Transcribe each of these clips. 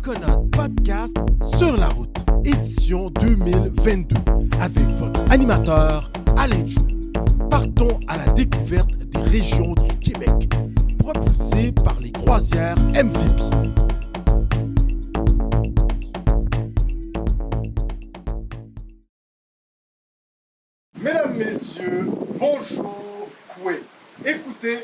Coconut Podcast sur la route, édition 2022, avec votre animateur Alain Jou. Partons à la découverte des régions du Québec, propulsées par les croisières MVP. Mesdames, Messieurs, bonjour, Koué. Écoutez,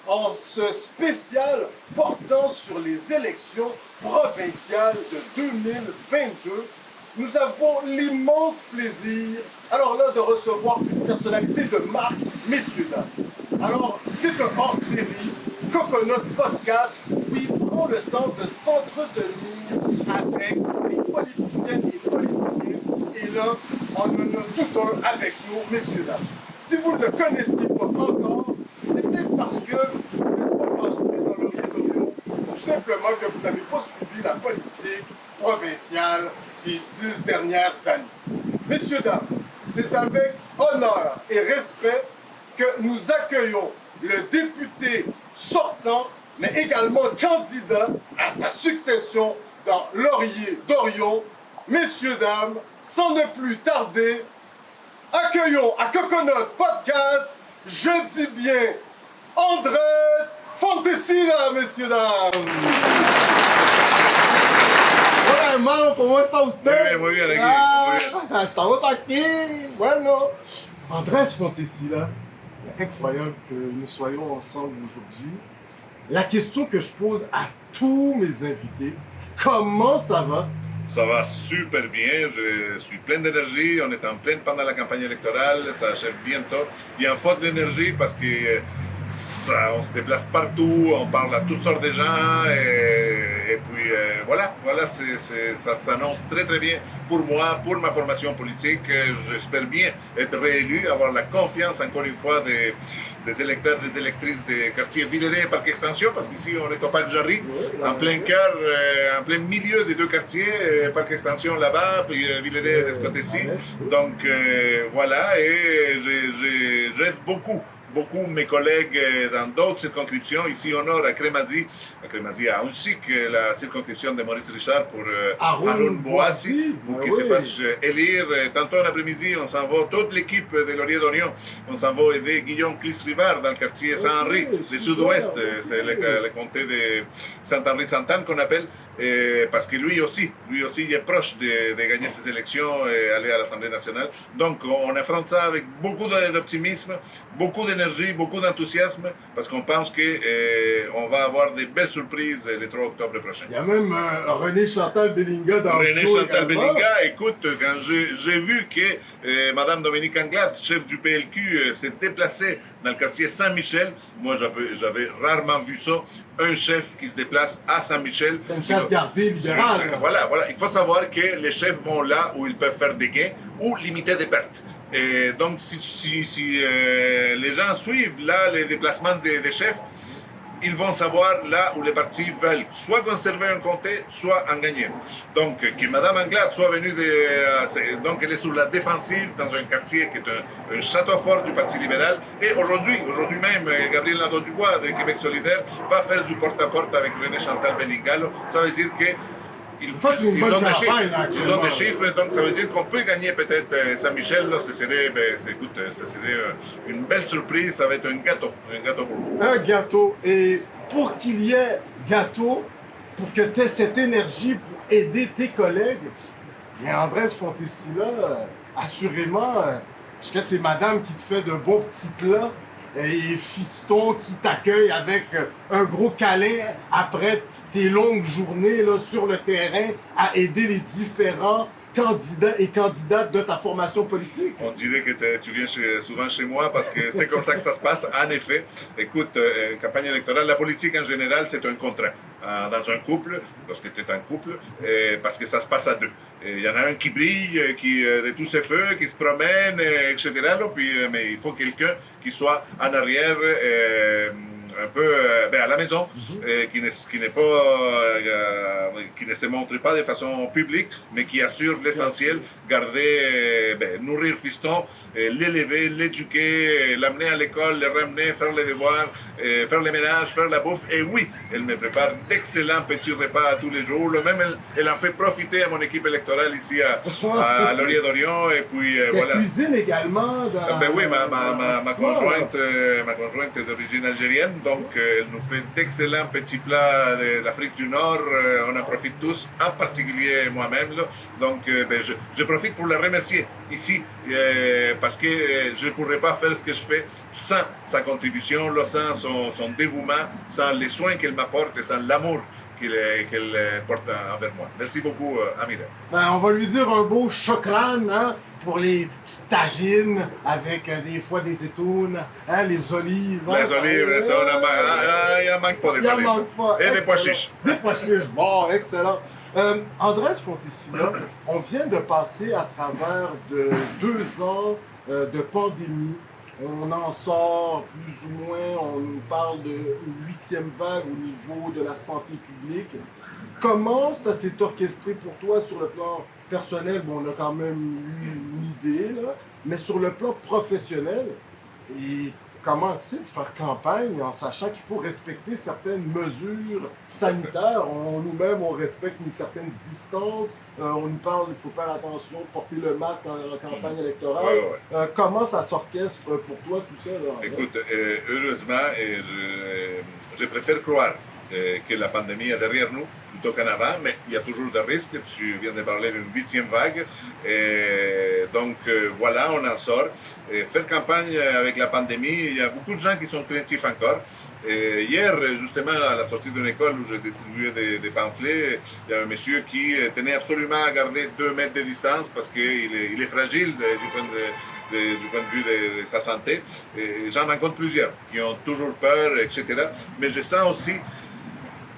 en ce spécial portant sur les élections provinciales de 2022, nous avons l'immense plaisir, alors là, de recevoir une personnalité de marque, messieurs, dames. Alors, c'est un hors-série, Coconut Podcast, où il prend le temps de s'entretenir avec les politiciennes et politiciens. Et là, on en a tout un avec nous, messieurs, dames. Si vous ne le connaissez pas encore, c'est peut-être parce que vous n'êtes pas passé dans Laurier-Dorion, ou tout simplement que vous n'avez pas suivi la politique provinciale ces 10 dernières années. Messieurs, dames, c'est avec honneur et respect que nous accueillons le député sortant, mais également candidat à sa succession dans Laurier-Dorion. Messieurs, dames, sans ne plus tarder, accueillons à Coconut Podcast, je dis bien, Andrés Fontecilla, messieurs, dames. Hola, hermano, ¿cómo está usted? Muy bien, aquí. Muy bien. Estamos aquí. Bueno, Andrés Fontecilla, incroyable que nous soyons ensemble aujourd'hui. La question que je pose à tous mes invités, comment ça va? Ça va super bien, je suis plein d'énergie, on est en pleine pendant la campagne électorale, ça achève bientôt. Il y a un fort d'énergie parce que on se déplace partout, on parle à toutes sortes de gens et puis voilà, ça s'annonce très très bien pour moi, pour ma formation politique. J'espère bien être réélu, avoir la confiance encore une fois des électeurs, des électrices des quartiers Villeray et Parc Extension, parce qu'ici on est au Parc Jarry, en plein cœur, en plein milieu des deux quartiers, Parc Extension là-bas, puis Villeray de ce côté-ci. Donc voilà, et j'aide beaucoup mes collègues dans d'autres circonscriptions, ici au nord, à Crémazie à Hunsic, la circonscription de Maurice Richard pour Arun Boissy, pour qu'il se fasse élire. Tantôt en après-midi, on s'en va, toute l'équipe de Laurier-Dorion, on s'en va aider Guillaume Clis-Rivard dans le quartier Saint-Henri, le sud-ouest, c'est le comté de Saint-Henri-Sainte-Anne qu'on appelle, parce que lui aussi, il est proche de gagner ces élections et aller à l'Assemblée nationale. Donc on affronte ça avec beaucoup d'optimisme, beaucoup d'énergie, beaucoup d'enthousiasme, parce qu'on pense qu'on va avoir des belles surprises le 3 octobre prochain. Il y a même René Chantal Bellinga dans le René Chantal Bellinga, écoute, quand j'ai vu que Mme Dominique Anglade, chef du PLQ, s'est déplacée dans le quartier Saint-Michel, moi j'avais rarement vu ça, un chef qui se déplace à Saint-Michel. C'est une chasse gardée libérale. Voilà, il faut savoir que les chefs vont là où ils peuvent faire des gains ou limiter des pertes. Et donc, si les gens suivent là les déplacements des chefs, ils vont savoir là où les partis veulent soit conserver un comté, soit en gagner. Donc, que Mme Anglade soit venue donc elle est sur la défensive dans un quartier qui est un château fort du Parti libéral. Et aujourd'hui même, Gabriel Nadeau-Dubois de Québec solidaire va faire du porte-à-porte avec René Chantal Bellinga. Ça veut dire que ils ont des chiffres, donc ça veut dire qu'on peut gagner peut-être Saint-Michel. Là, ce serait une belle surprise, ça va être un gâteau pour vous. Un gâteau, et pour qu'il y ait gâteau, pour que tu aies cette énergie pour aider tes collègues, bien Andrés Fontecilla, assurément, est-ce que c'est madame qui te fait de bons petits plats et fiston qui t'accueille avec un gros câlin après tes longues journées là, sur le terrain à aider les différents candidats et candidates de ta formation politique? On dirait que tu viens souvent chez moi parce que c'est comme ça que ça se passe. En effet, écoute, campagne électorale, la politique en général, c'est un contrat. Dans un couple, lorsque tu es en couple, parce que ça se passe à deux. Il y en a un qui brille, de tous ses feux, qui se promène, etc. Là, puis, mais il faut quelqu'un qui soit en arrière un peu à la maison, qui ne se montre pas de façon publique, mais qui assure l'essentiel, garder, nourrir fiston, l'élever, l'éduquer, l'amener à l'école, le ramener, faire les devoirs, faire les ménages, faire la bouffe. Et oui, elle me prépare d'excellents petits repas tous les jours. Même elle en fait profiter à mon équipe électorale ici à Laurier d'Orion. Et puis voilà. Cuisine également. Oui, ma conjointe est d'origine algérienne, donc elle nous fait d'excellents petits plats de l'Afrique du Nord. On en profite tous, en particulier moi-même. Donc je profite pour la remercier ici parce que je ne pourrais pas faire ce que je fais sans sa contribution, sans son dévouement, sans les soins qu'elle m'apporte et sans l'amour qu'elle porte envers moi. Merci beaucoup, Amira. On va lui dire un beau chokran, hein, pour les petites tagines avec des fois des étounes, hein, les olives. Les olives, il n'en manque pas des olives. Et Excellent. des pois chiches. Des pois chiches, bon, excellent. Andrés Fontecilla, on vient de passer à travers 2 ans de pandémie. On en sort plus ou moins, on nous parle de 8e vague au niveau de la santé publique. Comment ça s'est orchestré pour toi sur le plan personnel? Bon, on a quand même eu une idée, là, mais sur le plan professionnel, et comment c'est de faire campagne en sachant qu'il faut respecter certaines mesures sanitaires? Nous-mêmes, on respecte une certaine distance. On nous parle, il faut faire attention, porter le masque en campagne électorale. Ouais. Comment ça s'orchestre pour toi, tout ça? Là, écoute, heureusement, je préfère croire que la pandémie est derrière nous plutôt qu'en avant, mais il y a toujours des risques. Tu viens de parler d'une 8e vague. Donc voilà, on en sort. Faire campagne avec la pandémie, il y a beaucoup de gens qui sont craintifs encore. Hier, justement, à la sortie d'une école où je distribuais des pamphlets, il y a un monsieur qui tenait absolument à garder 2 mètres de distance parce qu'il est fragile du point de vue de sa santé. J'en rencontre plusieurs qui ont toujours peur, etc. Mais je sens aussi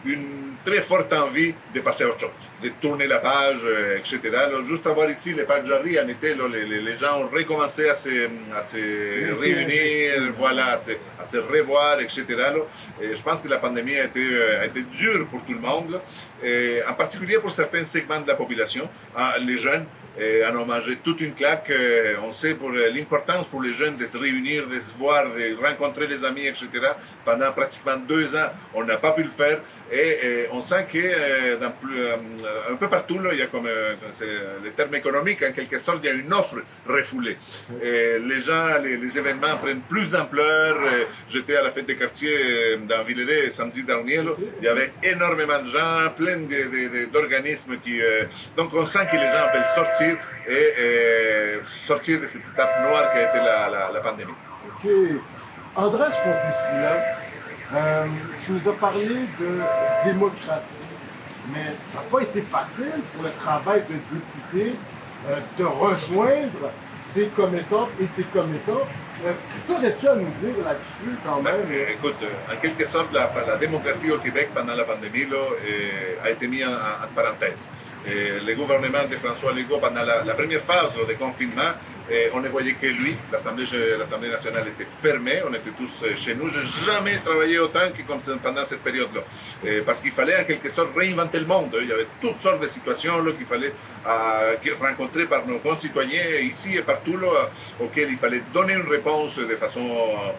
une très forte envie de passer à autre chose, de tourner la page, etc. Alors, juste à voir ici, les Pages-Jarry, en été, là, les gens ont recommencé à se réunir, voilà, à se revoir, etc. Là. Et je pense que la pandémie a été dure pour tout le monde, et en particulier pour certains segments de la population, les jeunes. En ont mangé toute une claque. On sait pour l'importance pour les jeunes de se réunir, de se voir, de rencontrer les amis, etc. Pendant pratiquement 2 ans, on n'a pas pu le faire. Et on sent que un peu partout, là, il y a comme le terme économique, en quelque sorte, il y a une offre refoulée. Et les gens, les événements prennent plus d'ampleur. J'étais à la fête des quartiers dans Villeret samedi dernier. Là. Il y avait énormément de gens, plein d'organismes qui... donc on sent que les gens veulent sortir et sortir de cette étape noire qui a été la pandémie. OK. Andrés Fontecilla, tu nous as parlé de démocratie, mais ça n'a pas été facile pour le travail de député de rejoindre ces commettants et ces commettants. Qu'aurais-tu à nous dire là-dessus quand même? Écoute, en quelque sorte, la démocratie au Québec pendant la pandémie là, a été mise en parenthèse. Le gouvernement de François Legault, pendant la première phase là, de confinement, on ne voyait que lui. L'Assemblée nationale était fermée, on était tous chez nous. Je n'ai jamais travaillé autant que comme pendant cette période-là. Parce qu'il fallait en quelque sorte réinventer le monde. Il y avait toutes sortes de situations là, qu'il fallait rencontrer par nos concitoyens ici et partout, là, auxquelles il fallait donner une réponse de façon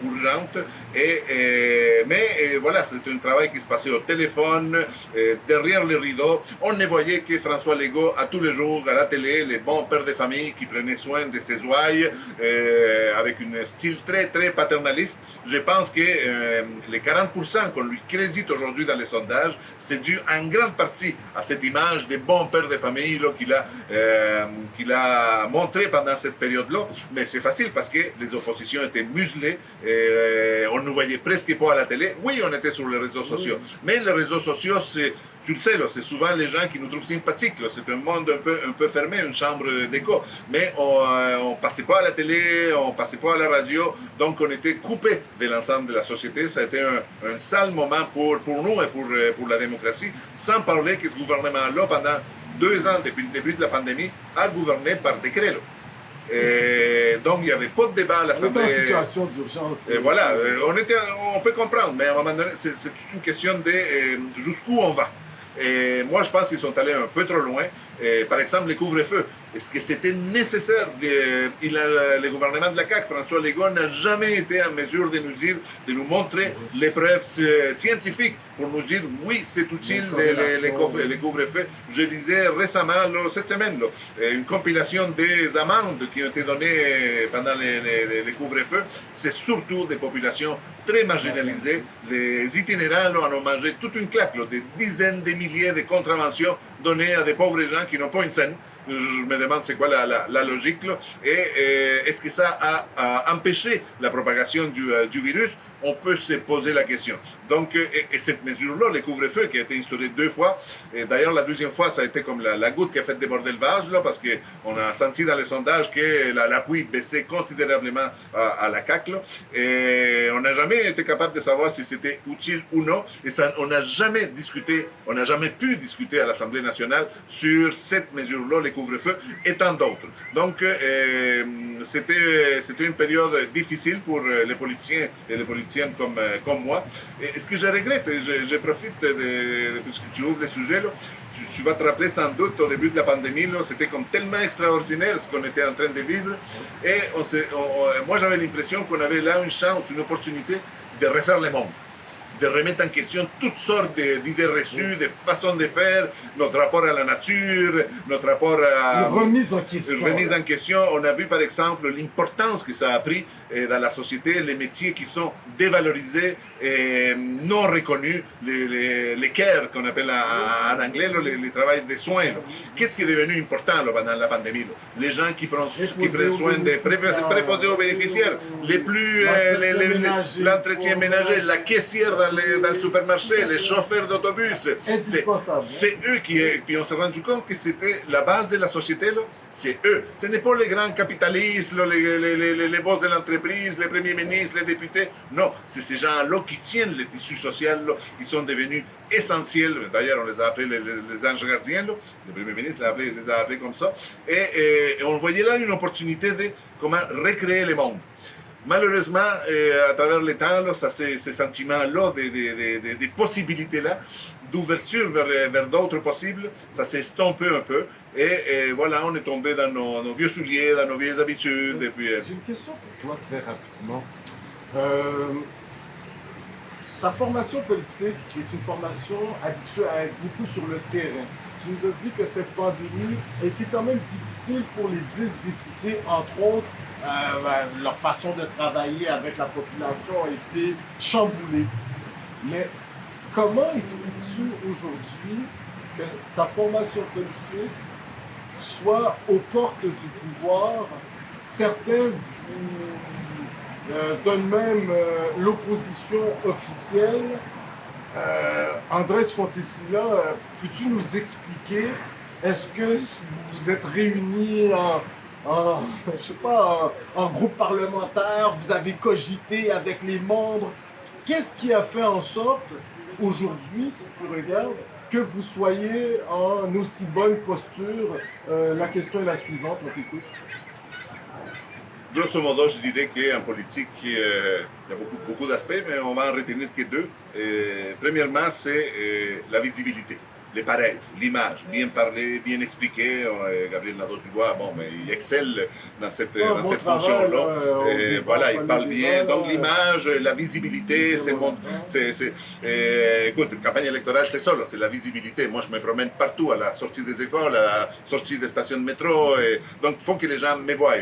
urgente. Mais voilà, c'était un travail qui se passait au téléphone, derrière les rideaux. On ne voyait que François Legault à tous les jours à la télé, les bons pères de famille qui prenaient soin de ses ouailles avec un style très très paternaliste. Je pense que les 40% qu'on lui crédite aujourd'hui dans les sondages, c'est dû en grande partie à cette image des bons pères de famille là, qu'il a montré pendant cette période-là. Mais c'est facile parce que les oppositions étaient muselées, on ne voyait presque pas à la télé. Oui, on était sur les réseaux sociaux, mais les réseaux sociaux, tu le sais, c'est souvent les gens qui nous trouvent sympathiques. C'est un monde un peu fermé, une chambre d'écho. Mais on ne passait pas à la télé, on ne passait pas à la radio. Donc, on était coupé de l'ensemble de la société. Ça a été un sale moment pour nous et pour la démocratie. Sans parler que ce gouvernement-là, pendant 2 ans, depuis le début de la pandémie, a gouverné par décret. Là. Et donc, il n'y avait pas de débat à On était en l'Assemblée. situation d'urgence. Et voilà, on peut comprendre, mais à un moment donné, c'est une question de jusqu'où on va. Et moi, je pense qu'ils sont allés un peu trop loin. Et, par exemple, les couvre-feux. Est-ce que c'était nécessaire le gouvernement de la CAQ, François Legault, n'a jamais été en mesure de nous dire, de nous montrer les preuves scientifiques pour nous dire oui, c'est utile les couvre-feux. Je lisais récemment, là, cette semaine, là, une compilation des amendes qui ont été données pendant les couvre-feux. C'est surtout des populations très marginalisées. Les itinérants là, en ont mangé toute une claque, là, des dizaines de milliers de contraventions données à des pauvres gens qui n'ont pas une scène. Je me demande c'est quoi la logique là. Et est-ce que ça a empêché la propagation du virus? On peut se poser la question. Donc, et cette mesure-là, les couvre-feux qui a été instauré 2 fois, et d'ailleurs la deuxième fois, ça a été comme la goutte qui a fait déborder le vase, là, parce qu'on a senti dans les sondages que l'appui baissait considérablement à la CAQ, là, et on n'a jamais été capable de savoir si c'était utile ou non, et ça, on n'a jamais discuté, on n'a jamais pu discuter à l'Assemblée nationale sur cette mesure-là, les couvre-feux, et tant d'autres. Donc, c'était une période difficile pour les politiciens et les politiciennes comme moi. Et ce que je regrette, je profite puisque tu ouvres le sujet, là, tu vas te rappeler sans doute au début de la pandémie, c'était comme tellement extraordinaire ce qu'on était en train de vivre. Et moi, j'avais l'impression qu'on avait là une chance, une opportunité de refaire le monde, de remettre en question toutes sortes d'idées reçues, de façons de faire, notre rapport à la nature, notre rapport à... Remise en question. Remise en question. On a vu par exemple l'importance que ça a pris dans la société, les métiers qui sont dévalorisés et non reconnus, les care qu'on appelle en anglais, les travails de soins. Qu'est-ce qui est devenu important là, pendant la pandémie? Les gens qui prennent soin des préposés aux bénéficiaires, les plus... l'entretien ménager, la caissière dans le supermarché, les chauffeurs d'autobus. C'est eux qui... Puis on s'est rendu compte que c'était la base de la société, là, c'est eux. Ce n'est pas les grands capitalistes, là, les boss de l'entreprise, les premiers ministres, les députés. Non, c'est ces gens-là qui tiennent le tissu social, là, qui sont devenus essentiels. D'ailleurs, on les a appelés les anges gardiens. Là. Le premier ministre les a appelés comme ça. Et on voyait là une opportunité de comment recréer le monde. Malheureusement, à travers le temps, là, ces sentiments-là, des possibilités-là, d'ouverture vers d'autres possibles, ça s'est estompé un peu. Et voilà, on est tombé dans nos vieux souliers, dans nos vieilles habitudes. Et puis, j'ai une question pour toi très rapidement. Ta formation politique est une formation habituée à être beaucoup sur le terrain. Tu nous as dit que cette pandémie a été quand même difficile pour les 10 députés, entre autres. Leur façon de travailler avec la population a été chamboulée. Mais comment expliques-tu aujourd'hui que ta formation politique soit aux portes du pouvoir? Certains vous donnent même l'opposition officielle. Andrés Fontecilla, peux-tu nous expliquer, est-ce que vous vous êtes réunis je sais pas, en groupe parlementaire, vous avez cogité avec les membres? Qu'est-ce qui a fait en sorte, aujourd'hui, si tu regardes, que vous soyez en aussi bonne posture? La question est la suivante, on t'écoute. Grosso modo, je dirais qu'en politique, il y a beaucoup d'aspects, mais on va en retenir que 2. Premièrement, c'est la visibilité, les paraître, l'image, bien parler, bien expliquer. Gabriel Nadeau-Dubois, bon, mais il excelle dans cette fonction-là. Voilà, il parle bien. Donc l'image, la visibilité, écoute, une campagne électorale, c'est ça, c'est la visibilité. Moi, je me promène partout, à la sortie des écoles, à la sortie des stations de métro. Donc, il faut que les gens me voient.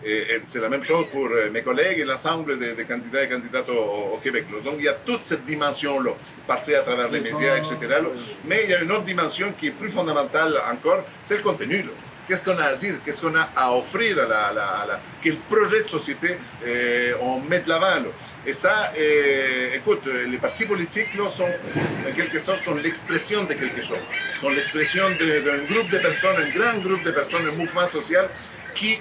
Et c'est la même chose pour mes collègues et l'ensemble des candidats et candidates au Québec. Donc, il y a toute cette dimension-là, passer à travers les médias, etc. Mais il y a une autre dimension qui est plus fondamentale encore, c'est le contenu. Qu'est-ce qu'on a à dire, qu'est-ce qu'on a à offrir quel projet de société on met de l'avant. Et ça, écoute, les partis politiques là, sont, en quelque sorte, sont l'expression de quelque chose. Sont l'expression d'un groupe de personnes, un grand groupe de personnes, un mouvement social qui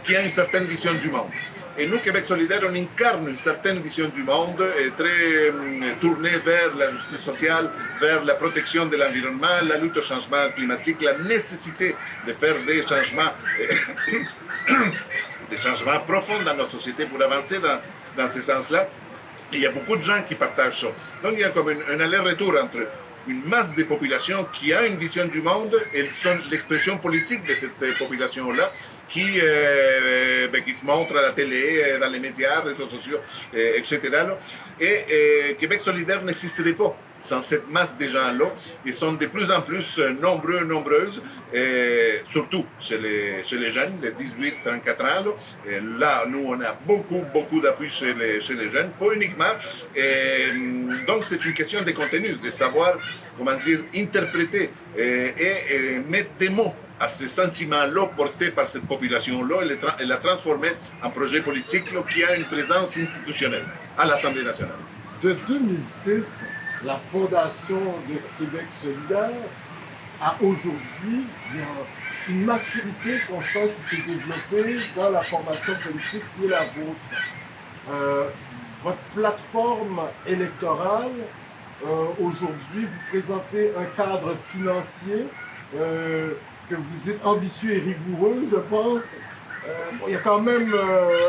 a une certaine vision du monde. Et nous, Québec solidaire, on incarne une certaine vision du monde, très tournée vers la justice sociale, vers la protection de l'environnement, la lutte au changement climatique, la nécessité de faire des changements des changements profonds dans notre société pour avancer dans ce sens-là. Et il y a beaucoup de gens qui partagent ça. Donc il y a comme un aller-retour entre une masse de population qui a une vision du monde et l'expression politique de cette population-là qui se montre à la télé, dans les médias, réseaux sociaux, etc. Là. Et Québec solidaire n'existerait pas sans cette masse de gens-là. Ils sont de plus en plus nombreux, nombreuses, et surtout chez les jeunes, les 18-34 ans. Là. Et là, nous, on a beaucoup, beaucoup d'appui chez les jeunes, pas uniquement. Et donc, c'est une question de contenu, de savoir, comment dire, interpréter et mettre des mots à ce sentiment-là porté par cette population-là et la transformer en projet politique là, qui a une présence institutionnelle à l'Assemblée nationale. De 2006, la fondation de Québec solidaire à aujourd'hui, il y a une maturité qu'on sent qui s'est développée dans la formation politique qui est la vôtre. Votre plateforme électorale, aujourd'hui, vous présentez un cadre financier que vous dites ambitieux et rigoureux, je pense. Il y a quand même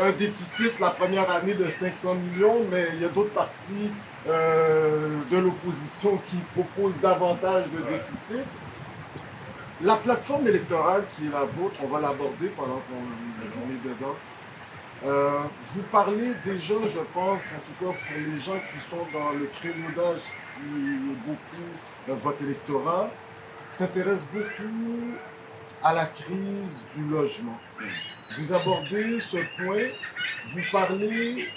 un déficit la première année de 500 millions, mais il y a d'autres partis de l'opposition qui proposent davantage de déficit. La plateforme électorale qui est la vôtre, on va l'aborder pendant qu'on est dedans. Vous parlez déjà, je pense, en tout cas pour les gens qui sont dans le créneau d'âge qui est beaucoup votre électorat, s'intéresse beaucoup à la crise du logement. Vous abordez ce point, vous parlez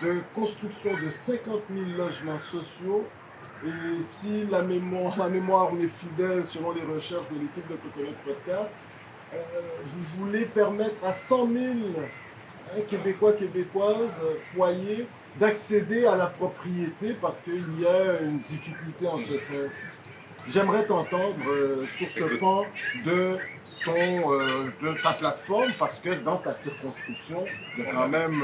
de construction de 50 000 logements sociaux et si ma mémoire m'est fidèle selon les recherches de l'équipe de Coconut Podcast, vous voulez permettre à 100 000 Québécois, Québécoises, foyers d'accéder à la propriété parce qu'il y a une difficulté en ce sens. J'aimerais t'entendre sur ce pan de ta plateforme parce que dans ta circonscription, il y a quand même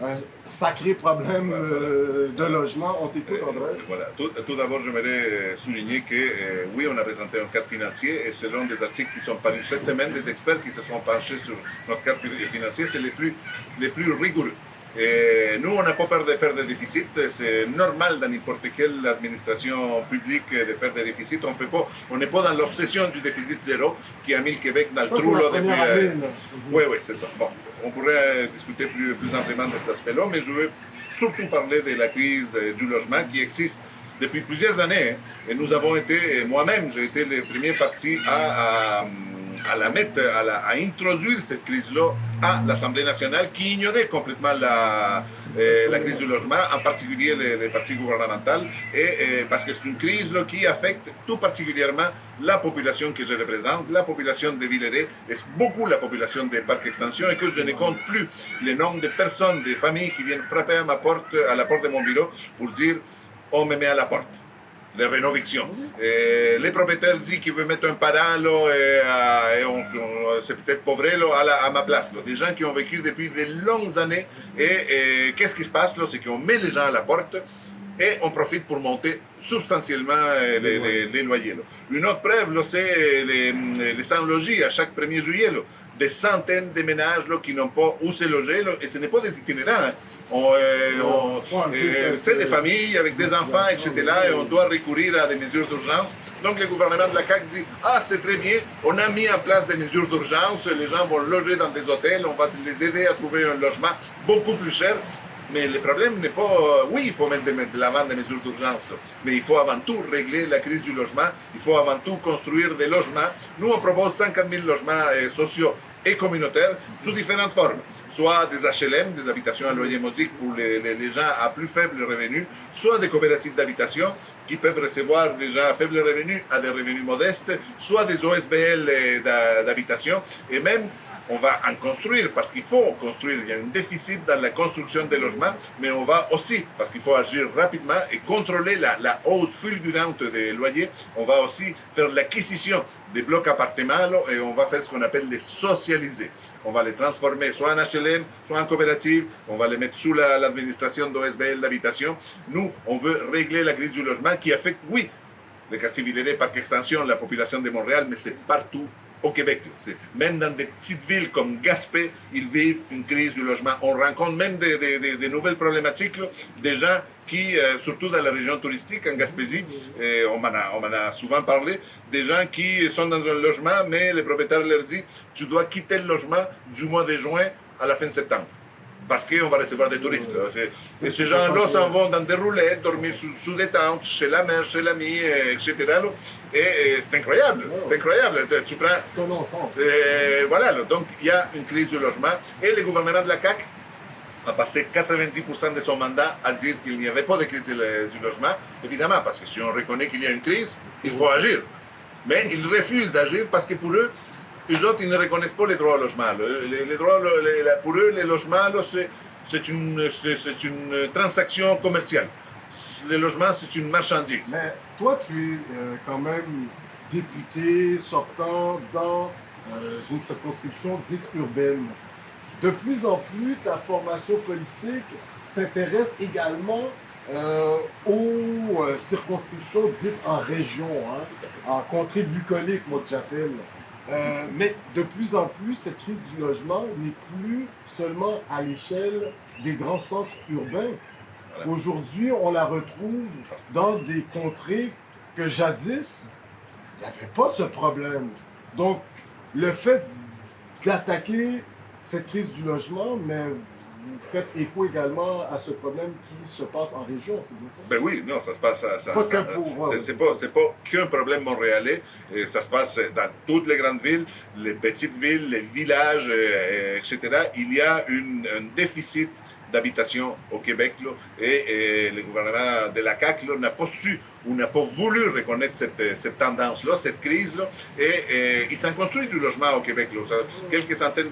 un sacré problème de logement. On t'écoute, Andrés. Voilà. Tout d'abord, j'aimerais souligner que oui, on a présenté un cadre financier et selon des articles qui sont parus cette semaine, des experts qui se sont penchés sur notre cadre financier, c'est les plus rigoureux. Et nous, on n'a pas peur de faire des déficits. C'est normal dans n'importe quelle administration publique de faire des déficits. On n'est pas dans l'obsession du déficit zéro qui a mis le Québec dans le trou là depuis. Oui, c'est ça. Bon, on pourrait discuter plus amplement de cet aspect-là, mais je veux surtout parler de la crise du logement qui existe depuis plusieurs années. Et nous avons été, moi-même, j'ai été le premier parti à introduire cette crise-là à l'Assemblée nationale qui ignorait complètement la crise du logement, en particulier les partis gouvernementaux, parce que c'est une crise là, qui affecte tout particulièrement la population que je représente, la population de Villeray, et beaucoup la population des parcs extension, et que je ne compte plus le nombre de personnes, de familles qui viennent frapper à la porte de mon bureau pour dire « on me met à la porte ». Les rénovations. Les propriétaires disent qu'ils veulent mettre un parent là, et c'est peut-être pas vrai là, à ma place. Là. Des gens qui ont vécu depuis de longues années et qu'est-ce qui se passe là, c'est qu'on met les gens à la porte et on profite pour monter substantiellement les loyers. Là. Une autre preuve, là, c'est les sans-logis à chaque 1er juillet. Là. Des centaines de ménages là, qui n'ont pas où se loger, là, et ce n'est pas des itinérants. Hein. C'est des familles avec des enfants, etc. Et on doit recourir à des mesures d'urgence. Donc le gouvernement de la CAQ dit « Ah, c'est très bien, on a mis en place des mesures d'urgence, les gens vont loger dans des hôtels, on va les aider à trouver un logement beaucoup plus cher. » Mais le problème n'est pas... Oui, il faut mettre de l'avant des mesures d'urgence, mais il faut avant tout régler la crise du logement. Il faut avant tout construire des logements. Nous, on propose 50 000 logements sociaux et communautaires sous différentes formes. Soit des HLM, des habitations à loyer modique pour les gens à plus faible revenu, soit des coopératives d'habitation qui peuvent recevoir déjà à faible revenu à des revenus modestes, soit des OSBL d'habitation, et même on va en construire parce qu'il faut construire. Il y a un déficit dans la construction des logements, mais on va aussi, parce qu'il faut agir rapidement et contrôler la hausse fulgurante des loyers, on va aussi faire l'acquisition des blocs appartements là, et on va faire ce qu'on appelle les socialiser. On va les transformer soit en HLM, soit en coopérative, on va les mettre sous l'administration d'OSBL d'habitation. Nous, on veut régler la crise du logement qui affecte, oui, le quartier Villeray, Parc Extension, la population de Montréal, mais c'est partout au Québec. Même dans des petites villes comme Gaspé, ils vivent une crise du logement. On rencontre même des nouvelles problématiques, là, des gens qui, surtout dans la région touristique, en Gaspésie, on m'en a souvent parlé, des gens qui sont dans un logement, mais le propriétaire leur dit, tu dois quitter le logement du mois de juin à la fin de septembre. Parce qu'on va recevoir des touristes. Et ces gens-là s'en vont dans des roulettes, dormir sous des tentes, chez la mère, chez l'ami, etc. Et c'est incroyable, c'est incroyable. Tu prends... C'est un non-sens. Voilà, donc il y a une crise du logement. Et le gouvernement de la CAQ a passé 90% de son mandat à dire qu'il n'y avait pas de crise du logement. Évidemment, parce que si on reconnaît qu'il y a une crise, il faut agir. Mais ils refusent d'agir parce que pour eux, autres, ils ne reconnaissent pas les droits au logement. Pour eux, les logements, c'est une transaction commerciale. Le logement, c'est une marchandise. Mais toi, tu es quand même député sortant dans une circonscription dite urbaine. De plus en plus, ta formation politique s'intéresse également aux circonscriptions dites en région, en contrée bucolique, moi que j'appelle. Mais de plus en plus, cette crise du logement n'est plus seulement à l'échelle des grands centres urbains. Voilà. Aujourd'hui, on la retrouve dans des contrées que jadis, il n'y avait pas ce problème. Donc, le fait d'attaquer cette crise du logement, mais vous faites écho également à ce problème qui se passe en région, c'est bien ça? Ben oui, non, ça se passe... C'est pas qu'un problème montréalais, ça se passe dans toutes les grandes villes, les petites villes, les villages, etc. Il y a un déficit d'habitation au Québec, là, et le gouvernement de la CAQ n'a pas su ou n'a pas voulu reconnaître cette tendance-là, cette crise-là, et il s'en construit du logement au Québec, là, quelques centaines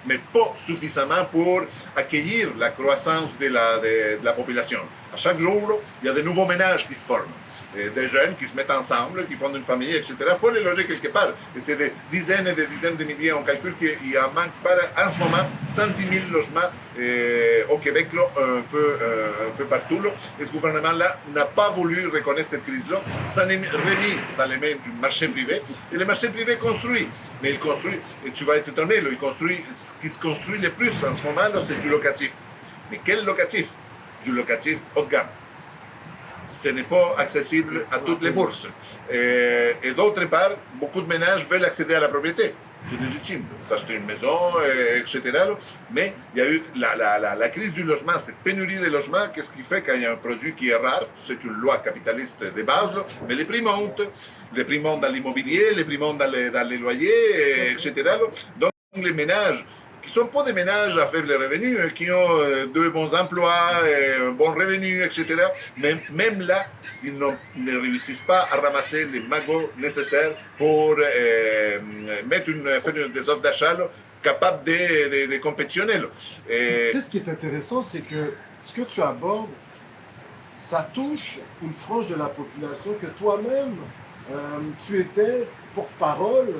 mais pas suffisamment pour accueillir la croissance de la population. À chaque jour, là, il y a de nouveaux ménages qui se forment. Des jeunes qui se mettent ensemble, qui fondent une famille, etc. Il faut les loger quelque part. Et c'est des dizaines et des dizaines de milliers. On calcule qu'il en manque en ce moment 110 000 logements au Québec, là, un peu partout. Là. Et ce gouvernement-là n'a pas voulu reconnaître cette crise-là. Ça est remis dans les mains du marché privé. Et le marché privé construit. Mais il construit, et tu vas être étonné, là, ce qui se construit le plus en ce moment, c'est du locatif. Mais quel locatif? Du locatif haut de gamme. Ce n'est pas accessible à toutes les bourses. Et d'autre part, beaucoup de ménages veulent accéder à la propriété. C'est légitime, s'acheter une maison, etc. Mais il y a eu la crise du logement, cette pénurie de logements, qu'est-ce qui fait quand il y a un produit qui est rare, c'est une loi capitaliste de base, mais les prix montent dans l'immobilier, les prix montent dans les loyers, etc. Donc les ménages, qui ne sont pas des ménages à faible revenu, qui ont deux bons emplois, un bon revenu, etc. Mais même là, s'ils ne réussissent pas à ramasser les magots nécessaires pour faire des offres d'achat capables de compétitionner. Tu sais, ce qui est intéressant, c'est que ce que tu abordes, ça touche une frange de la population que toi-même, tu étais porte-parole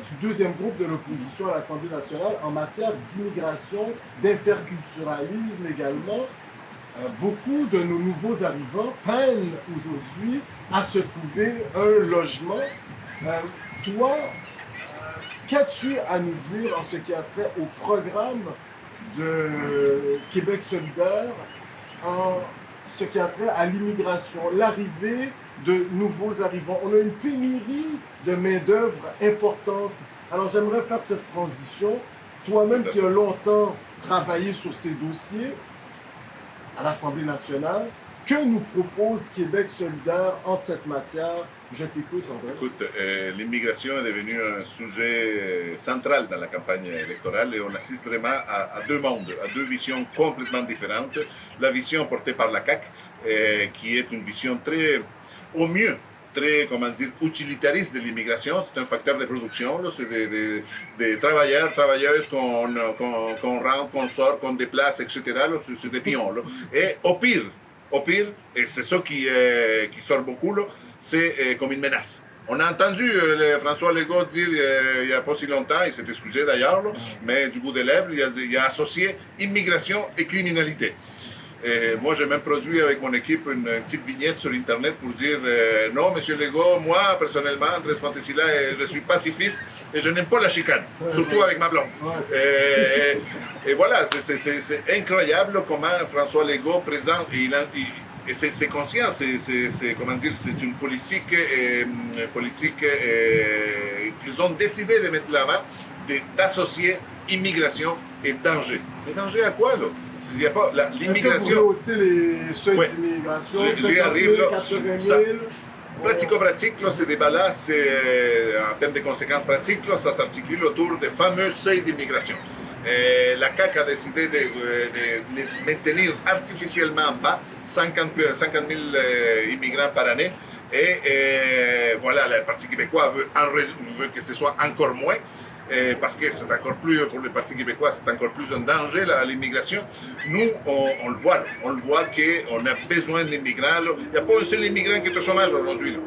du deuxième groupe de l'opposition à l'Assemblée nationale en matière d'immigration, d'interculturalisme également. Beaucoup de nos nouveaux arrivants peinent aujourd'hui à se trouver un logement. Toi, qu'as-tu à nous dire en ce qui a trait au programme de Québec solidaire, en ce qui a trait à l'immigration, l'arrivée de nouveaux arrivants? On a une pénurie de main-d'œuvre importante. Alors j'aimerais faire cette transition. Toi-même qui as longtemps travaillé sur ces dossiers à l'Assemblée nationale, que nous propose Québec solidaire en cette matière? Je t'écoute, André. Écoute, l'immigration est devenue un sujet central dans la campagne électorale et on assiste vraiment à deux mondes, à deux visions complètement différentes. La vision portée par la CAQ, qui est une vision très, au mieux, très, comment dire, utilitariste de l'immigration. C'est un facteur de production, c'est des travailleurs, travailleuses qu'on rentre, qu'on sort, qu'on déplace, etc. C'est des pions. Et au pire, et c'est ça qui sort beaucoup, c'est comme une menace. On a entendu François Legault dire il n'y a pas si longtemps, il s'est excusé d'ailleurs, mais du bout des lèvres, il a associé immigration et criminalité. Et moi, j'ai même produit avec mon équipe une petite vignette sur Internet pour dire non, monsieur Legault, moi, personnellement, Andrés Fontecilla, je suis pacifiste et je n'aime pas la chicane, surtout avec ma blonde. Et voilà, c'est incroyable comment François Legault présente, et c'est conscient, comment dire, c'est une politique, qu'ils ont décidé de mettre l'avant, d'associer immigration et danger. Mais danger à quoi, là? Il y a pas l'immigration. Est-ce que vous aussi les seuils d'immigration, 80 000, Pratico-pratique, là, ces débats-là, en termes de conséquences pratiques, là, ça s'articule autour des fameux seuils d'immigration. La CAQ a décidé de les maintenir artificiellement bas, 50 000 immigrants par année. Et voilà, le Parti québécois veut que ce soit encore moins. Parce que c'est encore plus, pour le Parti québécois, c'est encore plus un danger, l'immigration. Nous, on le voit, qu'on a besoin d'immigrants. Il n'y a pas un seul immigrant qui est au chômage aujourd'hui, là.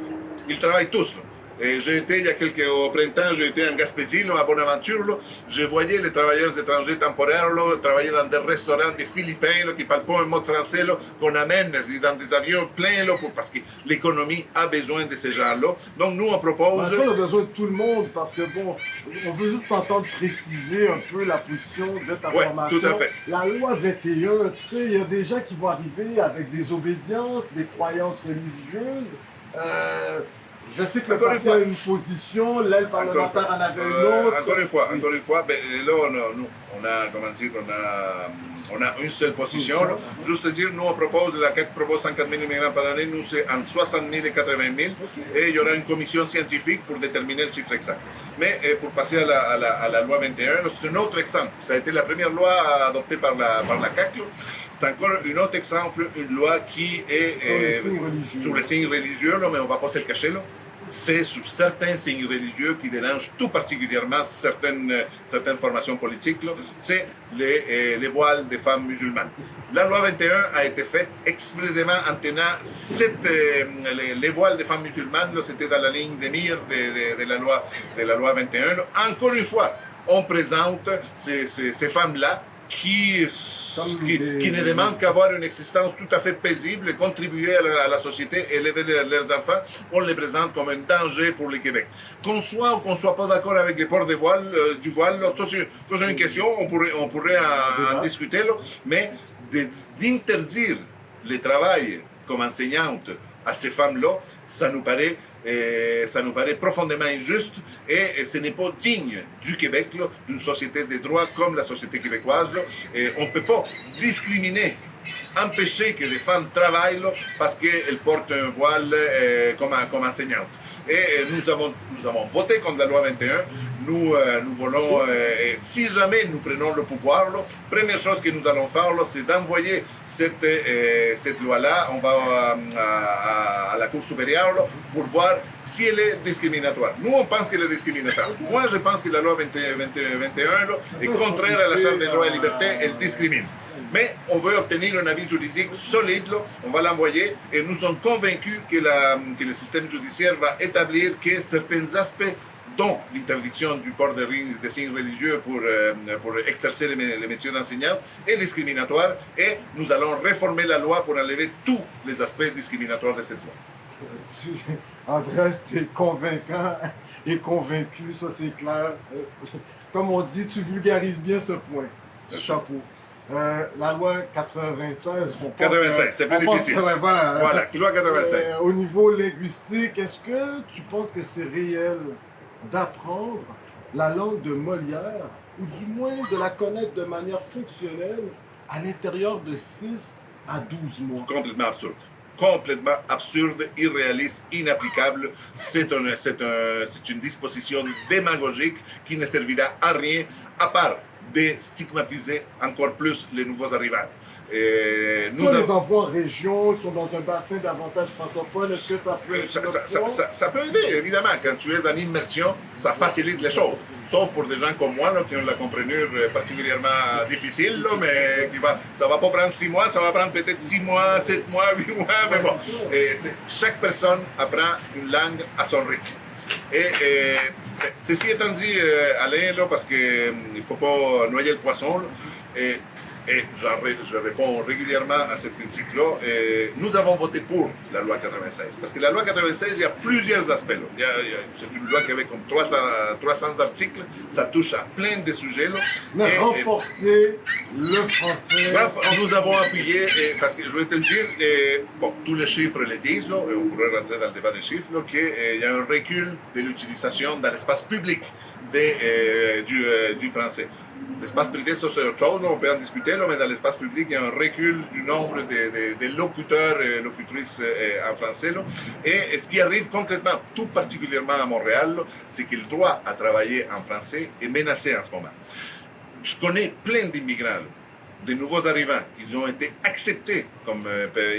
Ils travaillent tous, là. Et j'ai été, au printemps, j'ai été en Gaspésie, là, à Bonaventure, là. Je voyais les travailleurs étrangers temporaires là, travailler dans des restaurants des Philippins là, qui ne parlent pas un mot de français, là, qu'on amène dans des avions pleins, là, parce que l'économie a besoin de ces gens-là. Donc nous, on propose... on a besoin de tout le monde, parce que, bon, on veut juste entendre préciser un peu la position de ta formation. Tout à fait. La loi 21, tu sais, il y a des gens qui vont arriver avec des obédiences, des croyances religieuses. Je sais que le parti a une position, l'aile parlementaire en avait une autre. Encore une fois, ben, là, on a, comment dire, on a une seule position. Là. Juste dire, nous, on propose, la CAQ propose 104 000 immigrants par année, nous, c'est entre 60 000 et 80 000, et il y aura une commission scientifique pour déterminer le chiffre exact. Mais pour passer à la loi 21, c'est un autre exemple. Ça a été la première loi adoptée par la CAQ. C'est encore un autre exemple, une loi qui est sur les signes religieux, là, mais on ne va pas se le cacher. Là. C'est sur certains signes religieux qui dérangent tout particulièrement certaines formations politiques. C'est les voiles des femmes musulmanes. La loi 21 a été faite expressément en tenant les voiles des femmes musulmanes. C'était dans la ligne de mire de la loi 21. Là. Encore une fois, on présente ces femmes-là qui ne demandent qu'à avoir une existence tout à fait paisible, contribuer à la société, élever leurs enfants, on les présente comme un danger pour le Québec. Qu'on soit ou qu'on ne soit pas d'accord avec les ports du voile, ça c'est une question, on pourrait en discuter, là, mais d'interdire le travail comme enseignante à ces femmes-là, ça nous paraît profondément injuste et ce n'est pas digne du Québec, d'une société de droit comme la société québécoise. Là. Et on ne peut pas discriminer, empêcher que les femmes travaillent là, parce qu'elles portent un voile comme enseignantes. Et nous avons voté contre la loi 21. Nous voulons, si jamais nous prenons le pouvoir, la première chose que nous allons faire, c'est d'envoyer cette loi-là, on va à la Cour supérieure là, pour voir si elle est discriminatoire. Nous, on pense qu'elle est discriminatoire. Moi, je pense que la loi 21 là, est contraire à la Charte des droits et libertés, elle discrimine. Mais on veut obtenir un avis juridique solide, là. On va l'envoyer et nous sommes convaincus que le système judiciaire va établir que certains aspects dont l'interdiction du port des signes religieux pour exercer les métiers d'enseignant est discriminatoire et nous allons réformer la loi pour enlever tous les aspects discriminatoires de cette loi. Andrés, tu es convaincant et convaincu, ça c'est clair. Comme on dit, tu vulgarises bien ce point. Chapeau. La loi 96, on pense... 96, c'est plus difficile. Voilà, loi 96. Au niveau linguistique, est-ce que tu penses que c'est réel d'apprendre la langue de Molière, ou du moins de la connaître de manière fonctionnelle à l'intérieur de 6 à 12 mois? Complètement absurde. Complètement absurde, irréaliste, inapplicable. C'est une disposition démagogique qui ne servira à rien, à part de stigmatiser encore plus les nouveaux arrivants. Les enfants en région, ils sont dans un bassin davantage francophone, est-ce que ça peut être ça peut aider, évidemment. Quand tu es en immersion, ça facilite les choses. Sauf pour des gens comme moi, là, qui ont la compréhension particulièrement difficile, là, mais ça ne va pas prendre 6 mois, ça va prendre peut-être 6 mois, 7 mois, 8 mois, mais bon. Chaque personne apprend une langue à son rythme. Ceci étant dit, Alain, là, parce qu'il ne faut pas noyer le poisson, là, et je réponds régulièrement à cette critique-là, nous avons voté pour la loi 96. Parce que la loi 96, il y a plusieurs aspects. C'est une loi qui avait comme 300 articles, ça touche à plein de sujets. Là. Mais renforcer le français. Nous avons appuyé, parce que je vais te le dire, bon, tous les chiffres le disent, là, et on pourrait rentrer dans le débat des chiffres, qu'il y a un recul de l'utilisation dans l'espace public du français. L'espace privé, ça c'est autre chose, là, on peut en discuter, là, mais dans l'espace public, il y a un recul du nombre de locuteurs et locutrices en français. Là. Et ce qui arrive concrètement, tout particulièrement à Montréal, c'est que le droit à travailler en français est menacé en ce moment. Je connais plein d'immigrants, de nouveaux arrivants, qui ont été acceptés comme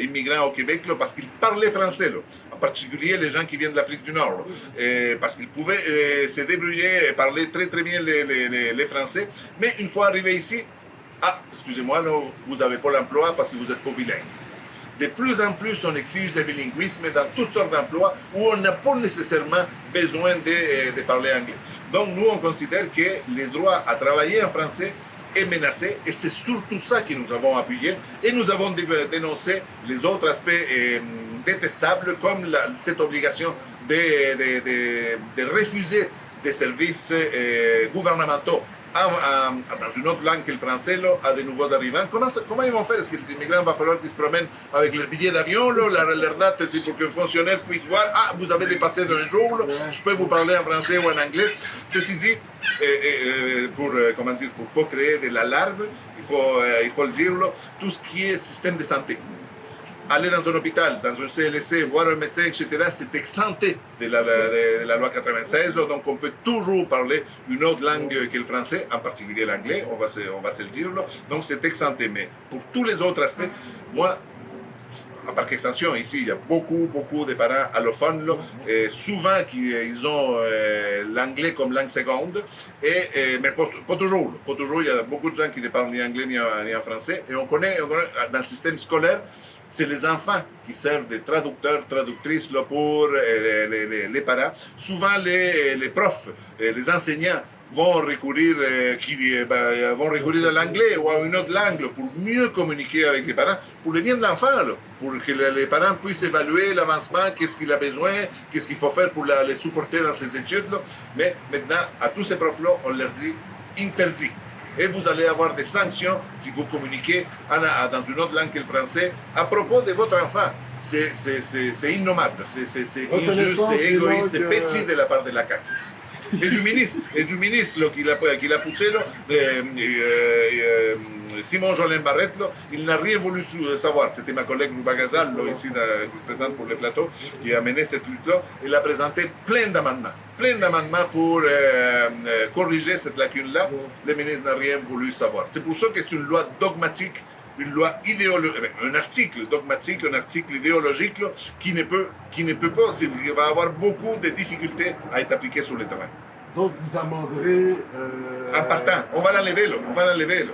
immigrants au Québec là, parce qu'ils parlaient français. Là. En particulier les gens qui viennent de l'Afrique du Nord, parce qu'ils pouvaient se débrouiller et parler très très bien les Français. Mais une fois arrivés ici, excusez-moi, là, vous n'avez pas l'emploi parce que vous n'êtes pas bilingue. De plus en plus, on exige le bilinguisme dans toutes sortes d'emplois où on n'a pas nécessairement besoin de parler anglais. Donc nous, on considère que les droits à travailler en français est menacé et c'est surtout ça que nous avons appuyé et nous avons dénoncé les autres aspects détestables comme cette obligation de refuser des services gouvernementaux dans une autre langue que le français là, à de nouveaux arrivants. Comment ils vont faire? Est-ce que les immigrants va falloir qu'ils se promènent avec leur billet d'avion, leur date, c'est pour qu'un fonctionnaire puisse voir, vous avez dépassé d'un jour, là, je peux vous parler en français ou en anglais. Ceci dit, pour pas créer de l'alarme, il faut le dire, là, tout ce qui est système de santé. Aller dans un hôpital, dans un CLSC, voir un médecin, etc., c'est exempté de la loi 96. Là, donc, on peut toujours parler une autre langue que le français, en particulier l'anglais, on va se le dire. Là. Donc, c'est exempté. Mais pour tous les autres aspects, moi, par extension, ici, il y a beaucoup de parents allophones, là, et souvent ils ont l'anglais comme langue seconde, mais pas toujours. Pas toujours, il y a beaucoup de gens qui ne parlent ni anglais ni en français. Et on connaît dans le système scolaire, c'est les enfants qui servent de traducteurs, traductrices là, pour les parents. Souvent, les profs, les enseignants vont recourir à l'anglais ou à une autre langue là, pour mieux communiquer avec les parents, pour le bien de l'enfant, là, pour que les parents puissent évaluer l'avancement, qu'est-ce qu'il a besoin, qu'est-ce qu'il faut faire pour les supporter dans ses études. Là. Mais maintenant, à tous ces profs-là, on leur dit interdit. Et vous allez avoir des sanctions si vous communiquez dans une autre langue que le français à propos de votre enfant. C'est innommable, c'est injuste, c'est égoïste, c'est petit de la part de la CAQ. Et du ministre là, qui l'a poussé, là, Simon Jolin Barrette, là, il n'a rien voulu savoir. C'était ma collègue Louba Gazal, là, ici, qui se présente pour le plateau, qui a mené cette lutte-là. Il a présenté plein d'amendements pour corriger cette lacune-là. Le ministre n'a rien voulu savoir. C'est pour ça que c'est une loi dogmatique, une loi idéologique, un article dogmatique, un article idéologique là, qui ne peut pas, il va avoir beaucoup de difficultés à être appliqué sur le terrain. Donc vous amenderez... En partant, on va l'enlever là.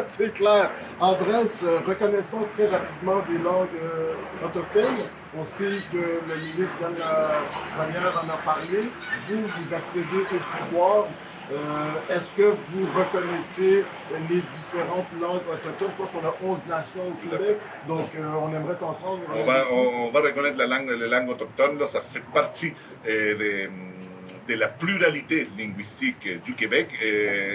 C'est clair. Andrés, reconnaissance très rapidement des langues autochtones. On sait que le ministre Yann Lafrenière en a parlé. Vous accédez au pouvoir. Est-ce que vous reconnaissez les différentes langues autochtones? Je pense qu'on a 11 nations au Québec, donc on aimerait t'entendre. On va reconnaître les langues autochtones, là, ça fait partie de la pluralité linguistique du Québec.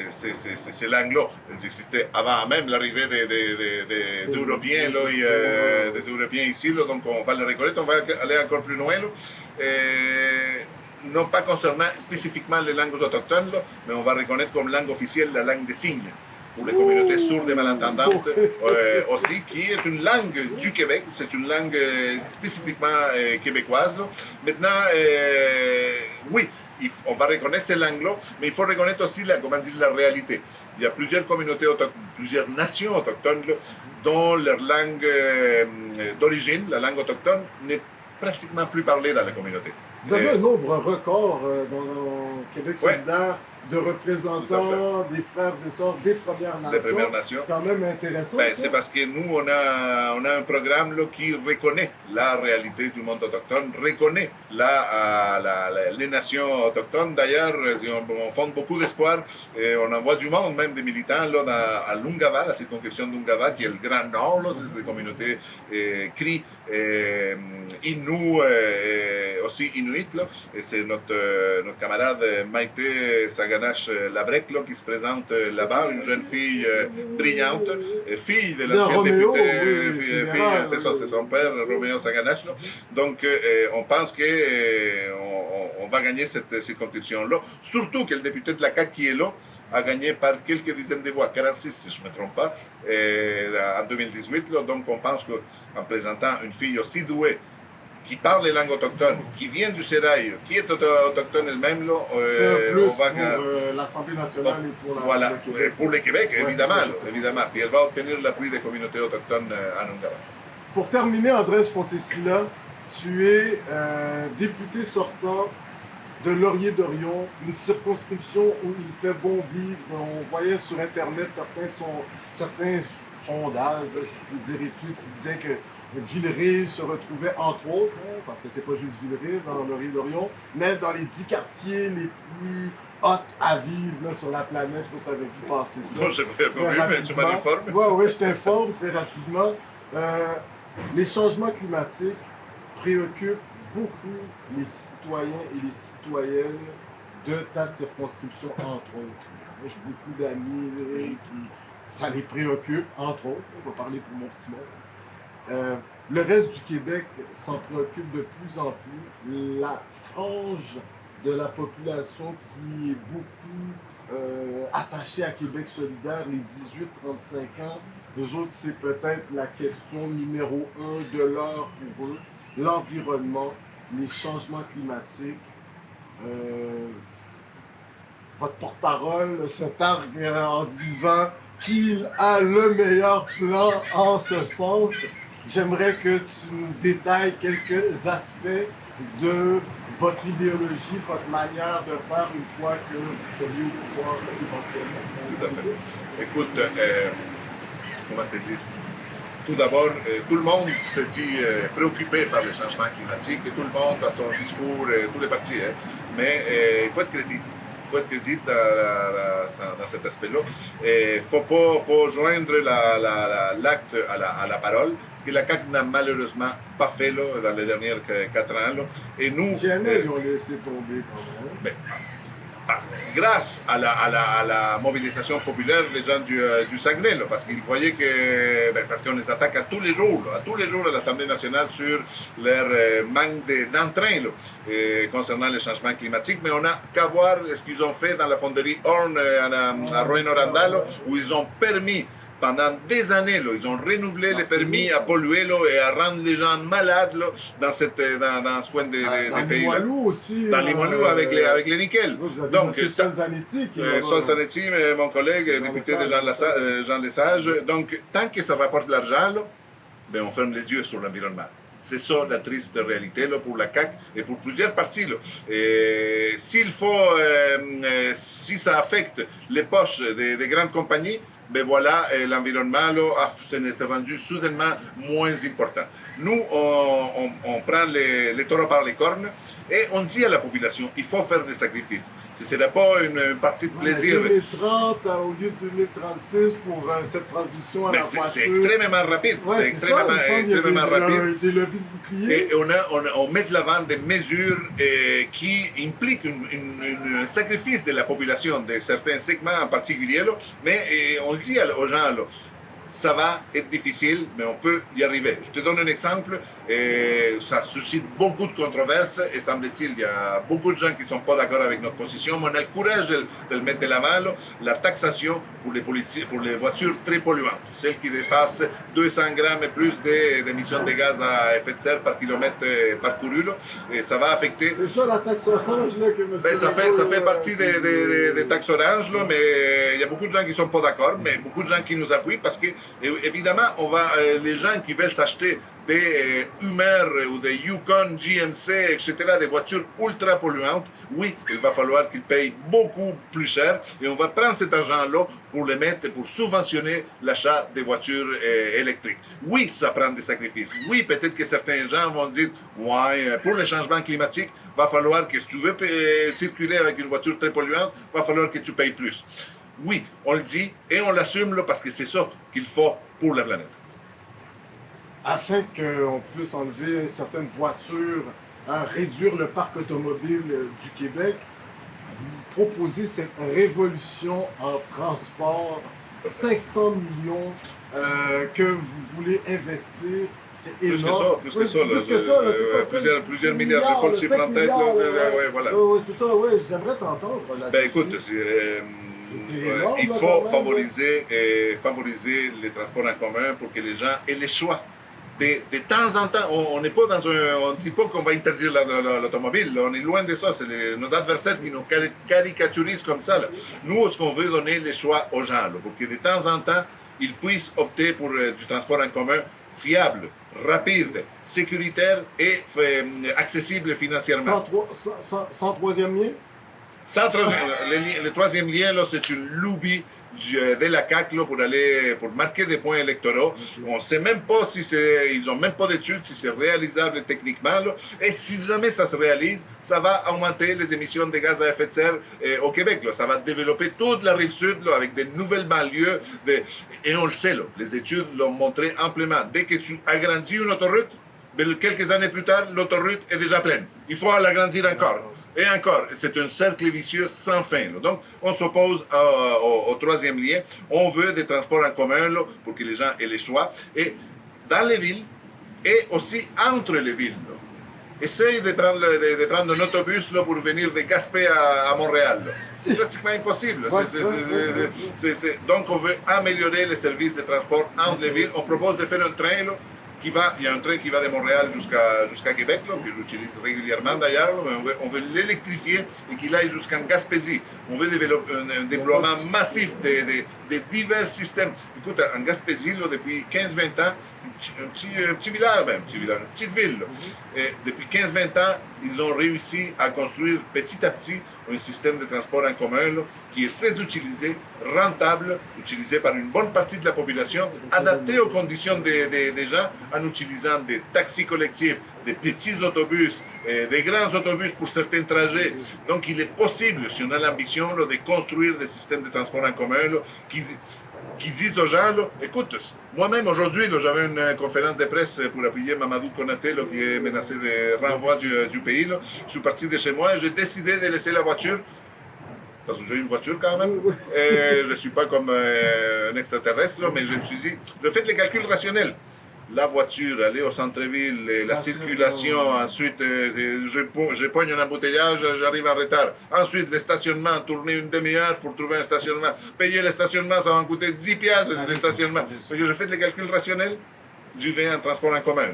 Ces langues-là, elles existaient avant même l'arrivée des Européens, là, des Européens ici, là, donc on va les reconnaître, on va aller encore plus loin. Là. Non pas concernant spécifiquement les langues autochtones, là, mais on va reconnaître comme langue officielle la langue des signes pour les communautés sourdes et malentendantes aussi, qui est une langue du Québec, c'est une langue spécifiquement québécoise. Là. Maintenant, oui, on va reconnaître ces langues-là, mais il faut reconnaître aussi la réalité. Il y a plusieurs communautés autochtones, plusieurs nations autochtones là, dont leur langue d'origine, la langue autochtone, n'est pratiquement plus parlée dans la communauté. Vous avez un nombre record dans Québec solidaire de représentants des frères et sœurs des Premières Nations. C'est quand même intéressant. Ben, c'est parce que nous, on a un programme là, qui reconnaît la réalité du monde autochtone, reconnaît les nations autochtones. D'ailleurs, on fonde beaucoup d'espoir et on envoie du monde, même des militants là, à Lungava, la circonscription de Lungava, qui est le Grand Nord, là, c'est des communautés Cri, Innu, aussi Inuit. Là, et c'est notre camarade Maïté Saganache Labrec là, qui se présente là-bas, une jeune fille brillante, fille de l'ancien député, c'est ça, c'est son père, Roméo Saganache. Là. Donc, on pense qu'on va gagner cette circonscription-là, surtout que le député de la CAQ qui est là a gagné par quelques dizaines de voix, 46 si je ne me trompe pas, en 2018. Là. Donc, on pense qu'en présentant une fille aussi douée, qui parle les langues autochtones, qui vient du Sérail, qui est autochtone elle-même, là, c'est un plus pour l'Assemblée nationale et pour voilà, le Québec. Pour le Québec, Ouais, évidemment, évidemment. Puis elle va obtenir l'appui des communautés autochtones à Lungava. Pour terminer, Andrés Fontecilla, tu es député sortant de Laurier-Dorion, une circonscription où il fait bon vivre. On voyait sur Internet certains sondages, je peux dire études, qui disaient que Villeray se retrouvait entre autres, hein, parce que c'est pas juste Villeray dans Laurier-Dorion, mais dans les 10 quartiers les plus hot à vivre là, sur la planète. Je sais pas si tu avais vu passer ça. Non, je n'ai pas vu, mais tu m'informes. Oui, je t'informe très rapidement. Les changements climatiques préoccupent beaucoup les citoyens et les citoyennes de ta circonscription, entre autres. Moi, j'ai beaucoup d'amis qui ça les préoccupe, entre autres. On va parler pour mon petit monde. Le reste du Québec s'en préoccupe de plus en plus. La frange de la population qui est beaucoup attachée à Québec solidaire, les 18-35 ans, eux autres, c'est peut-être la question numéro 1 de l'heure pour eux. L'environnement, les changements climatiques. Votre porte-parole se targue en disant qu'il a le meilleur plan en ce sens. J'aimerais que tu nous détailles quelques aspects de votre idéologie, votre manière de faire une fois que vous seriez au pouvoir éventuellement. Tout à fait. Écoute, comment te dire? Tout d'abord, tout le monde se dit préoccupé par les changements climatiques et tout le monde a son discours, tous les partis, hein. Mais il faut être crédible. Il faut être crédible dans cet aspect-là. Il faut joindre l'acte à la parole, ce que la CAQ n'a malheureusement pas fait là, dans les dernières 4 ans. Là. Et nous, GNL, ils ont laissé tomber quand même. Ben, grâce à la mobilisation populaire des gens du Saguenay, là, parce qu'ils voyaient que, parce qu'on les attaque à tous les jours à l'Assemblée nationale sur leur manque d'entrain concernant les changements climatiques, mais on n'a qu'à voir ce qu'ils ont fait dans la fonderie Horn à Rouyn-Noranda, où ils ont permis pendant des années, là, ils ont renouvelé les permis à polluer là, et à rendre les gens malades là, dans ce coin des pays. Dans Limoilou aussi. Dans Limoilou avec les nickel. Donc, Sol Zanetti. Sol Zanetti, mon collègue, député de Jean Lesage. Donc, tant que ça rapporte de l'argent, là, ben, on ferme les yeux sur l'environnement. C'est ça la triste réalité là, pour la CAQ et pour plusieurs partis. Là. Et si ça affecte les poches des grandes compagnies, ben voilà, l'environnement s'est rendu soudainement moins important. Nous, on prend les taureaux par les cornes et on dit à la population, il faut faire des sacrifices. Ce ne serait pas une partie de plaisir. 2030 au lieu de 2036 pour cette transition à la voiture. C'est extrêmement rapide. Ouais, c'est extrêmement rapide. Des leviers de bouclier. Et on met de l'avant des mesures qui impliquent un sacrifice de la population, de certains segments en particulier. Là, mais on le dit aux gens, là, ça va être difficile, mais on peut y arriver. Je te donne un exemple, ça suscite beaucoup de controverses, et semble-t-il, il y a beaucoup de gens qui ne sont pas d'accord avec notre position, mais on a le courage de le mettre de l'avant, la taxation pour les voitures très polluantes, celles qui dépassent 200 grammes et plus d'émissions de gaz à effet de serre par kilomètre parcouru, là, et ça va affecter... C'est ça la taxe orange là, que monsieur... ça fait partie des taxes orange, là, mais il y a beaucoup de gens qui ne sont pas d'accord, mais beaucoup de gens qui nous appuient parce que évidemment, les gens qui veulent s'acheter des Hummer ou des Yukon GMC, etc., des voitures ultra polluantes, oui, il va falloir qu'ils payent beaucoup plus cher et on va prendre cet argent-là pour le mettre, pour subventionner l'achat des voitures électriques. Oui, ça prend des sacrifices. Oui, peut-être que certains gens vont dire, ouais, pour le changement climatique, va falloir que si tu veux circuler avec une voiture très polluante, va falloir que tu payes plus. Oui, on le dit et on l'assume là, parce que c'est ça qu'il faut pour la planète. Afin qu'on puisse enlever certaines voitures, hein, réduire le parc automobile du Québec, vous proposez cette révolution en transport, 500 millions que vous voulez investir. C'est énorme. Plus que ça. Plusieurs milliards, je pas le chiffre en tête. Ouais, voilà. C'est ça, ouais, j'aimerais t'entendre là-dessus. Ben écoute, énorme, il là, faut quand même, favoriser les transports en commun pour que les gens aient le choix. De temps en temps, on n'est pas dans un. On ne dit pas qu'on va interdire l'automobile, on est loin de ça. C'est nos adversaires qui nous caricaturisent comme ça. Là. Nous, ce qu'on veut donner le choix aux gens, là, pour que de temps en temps, ils puissent opter pour du transport en commun fiable, rapide, sécuritaire et accessible financièrement. Sans troisième lien? Le troisième lien, là, c'est une lubie de la CAQ là, pour marquer des points électoraux. On ne sait même pas si ils n'ont même pas d'études si c'est réalisable techniquement. Là. Et si jamais ça se réalise, ça va augmenter les émissions de gaz à effet de serre au Québec. Là. Ça va développer toute la rive sud là, avec de nouvelles banlieues. Et on le sait, là, les études l'ont montré amplement. Dès que tu agrandis une autoroute, quelques années plus tard, l'autoroute est déjà pleine. Il faut l'agrandir encore. Et encore, c'est un cercle vicieux sans fin. Là. Donc, on s'oppose au troisième lien. On veut des transports en commun là, pour que les gens aient les choix. Et dans les villes, et aussi entre les villes. Là. Essaye de prendre un autobus là, pour venir de Gaspé à Montréal. Là. C'est pratiquement impossible. Donc, on veut améliorer les services de transport entre les villes. On propose de faire un train là, il y a un train qui va de Montréal jusqu'à Québec, là, que j'utilise régulièrement d'ailleurs, mais on veut l'électrifier et qu'il aille jusqu'en Gaspésie. On veut développer un déploiement massif de divers systèmes. Écoute, en Gaspésie, là, depuis 15-20 ans, un petit village, une petite ville. Et depuis 15-20 ans, ils ont réussi à construire petit à petit un système de transport en commun là, qui est très utilisé, rentable, utilisé par une bonne partie de la population, adapté aux conditions des gens en utilisant des taxis collectifs, des petits autobus, des grands autobus pour certains trajets. Donc il est possible, si on a l'ambition de construire des systèmes de transport en commun là, qui disent aux gens, là, écoute, moi-même aujourd'hui, j'avais une conférence de presse pour appuyer Mamadou Konaté, là, qui est menacé de renvoi du pays. Là. Je suis parti de chez moi et j'ai décidé de laisser la voiture, parce que j'ai une voiture quand même. Et je ne suis pas comme un extraterrestre, là, mais je me suis dit, je fais les calculs rationnels. La voiture, aller au centre-ville, la circulation, ensuite je pogne un embouteillage, j'arrive en retard. Ensuite, le stationnement, tourner une demi-heure pour trouver un stationnement. Payer le stationnement, ça va me coûter 10 piastres le stationnement. Parce que je fais les calculs rationnels, je vais en transport en commun.